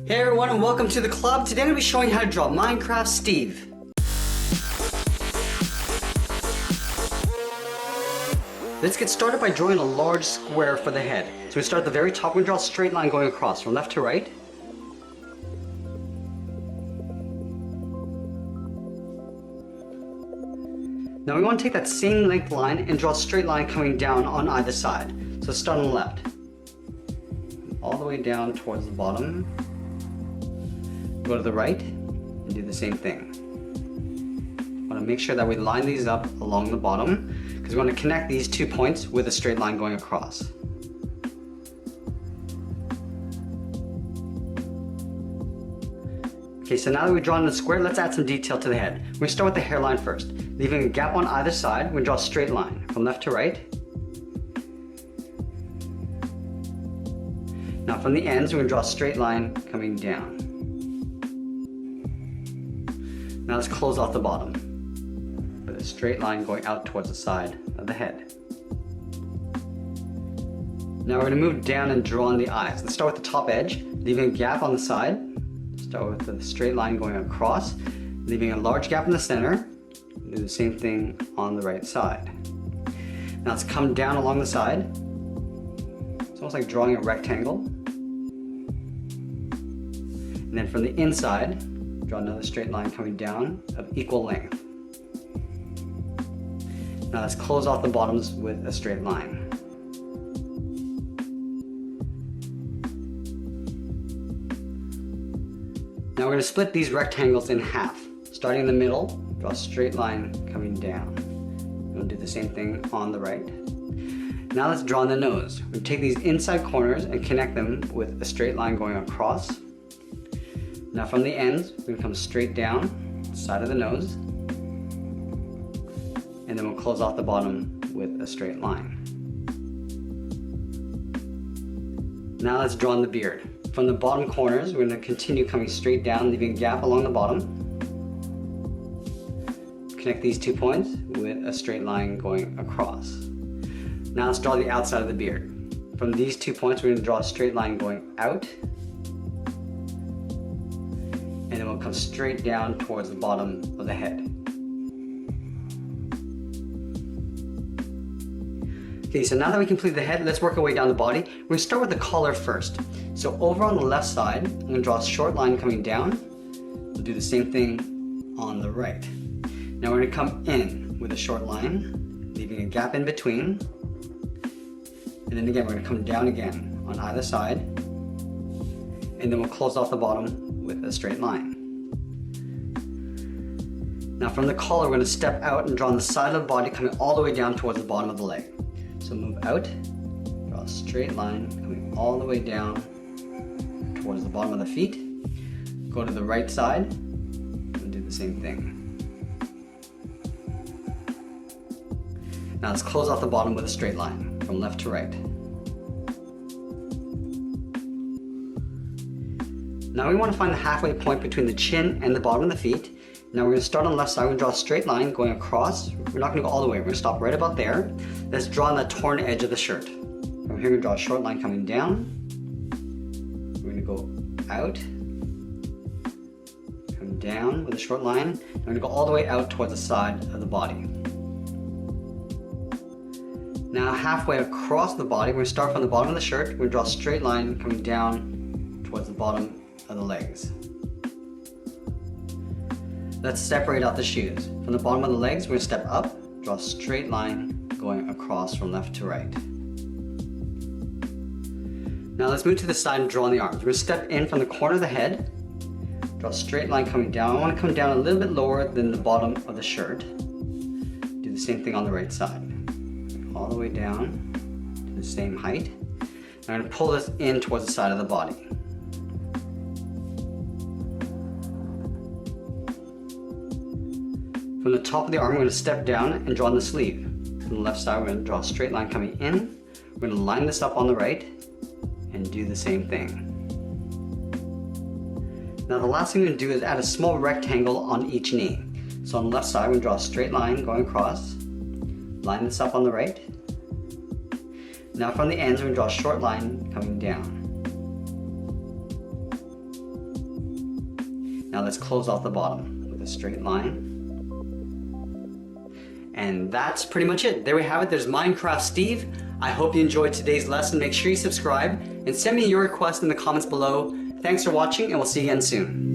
Hey everyone, and welcome to the club. Today I'm going to be showing you how to draw Minecraft Steve. Let's get started by drawing a large square for the head. So we start at the very top. We're going to draw a straight line going across from left to right. Now we want to take that same length line and draw a straight line coming down on either side. So start on the left. All the way down towards the bottom. Go to the right and do the same thing. Want to make sure that we line these up along the bottom because we want to connect these 2 points with a straight line going across. Okay, so now that we've drawn the square, let's add some detail to the head. We're going to start with the hairline first. Leaving a gap on either side, we're going to draw a straight line from left to right. Now from the ends, we're going to draw a straight line coming down. Now let's close off the bottom with a straight line going out towards the side of the head. Now we're going to move down and draw on the eyes. Let's start with the top edge, leaving a gap on the side. Start with the straight line going across, leaving a large gap in the center. Do the same thing on the right side. Now let's come down along the side. It's almost like drawing a rectangle. And then from the inside, draw another straight line coming down of equal length. Now let's close off the bottoms with a straight line. Now we're going to split these rectangles in half. Starting in the middle, draw a straight line coming down. We'll do the same thing on the right. Now let's draw on the nose. We'll take these inside corners and connect them with a straight line going across. Now from the ends, we're going to come straight down the side of the nose, and then we'll close off the bottom with a straight line. Now let's draw on the beard. From the bottom corners, we're going to continue coming straight down, leaving a gap along the bottom. Connect these 2 points with a straight line going across. Now let's draw the outside of the beard. From these 2 points, we're going to draw a straight line going out. And then we'll come straight down towards the bottom of the head. Okay, so now that we completed the head, let's work our way down the body. We're going to start with the collar first. So over on the left side, I'm going to draw a short line coming down. We'll do the same thing on the right. Now we're going to come in with a short line, leaving a gap in between. And then again, we're going to come down again on either side. And then we'll close off the bottom with a straight line. Now from the collar, we're going to step out and draw on the side of the body coming all the way down towards the bottom of the leg. So move out, draw a straight line coming all the way down towards the bottom of the feet. Go to the right side and do the same thing. Now let's close off the bottom with a straight line from left to right. Now we want to find the halfway point between the chin and the bottom of the feet. Now we're going to start on the left side. We're going to draw a straight line going across. We're not going to go all the way. We're going to stop right about there. Let's draw on the torn edge of the shirt. From here, we're going to draw a short line coming down. We're going to go out, come down with a short line. We're going to go all the way out towards the side of the body. Now halfway across the body, we're going to start from the bottom of the shirt. We're going to draw a straight line coming down towards the bottom of the legs. Let's separate out the shoes. From the bottom of the legs, we're going to step up, draw a straight line going across from left to right. Now let's move to the side and draw on the arms. We're going to step in from the corner of the head, draw a straight line coming down. I want to come down a little bit lower than the bottom of the shirt. Do the same thing on the right side. All the way down to the same height. I'm going to pull this in towards the side of the body. From the top of the arm, we're going to step down and draw on the sleeve. From the left side, we're going to draw a straight line coming in. We're going to line this up on the right and do the same thing. Now the last thing we're going to do is add a small rectangle on each knee. So on the left side, we're going to draw a straight line going across. Line this up on the right. Now from the ends, we're going to draw a short line coming down. Now let's close off the bottom with a straight line. And that's pretty much it. There we have it. There's Minecraft Steve. I hope you enjoyed today's lesson. Make sure you subscribe and send me your requests in the comments below. Thanks for watching, and we'll see you again soon.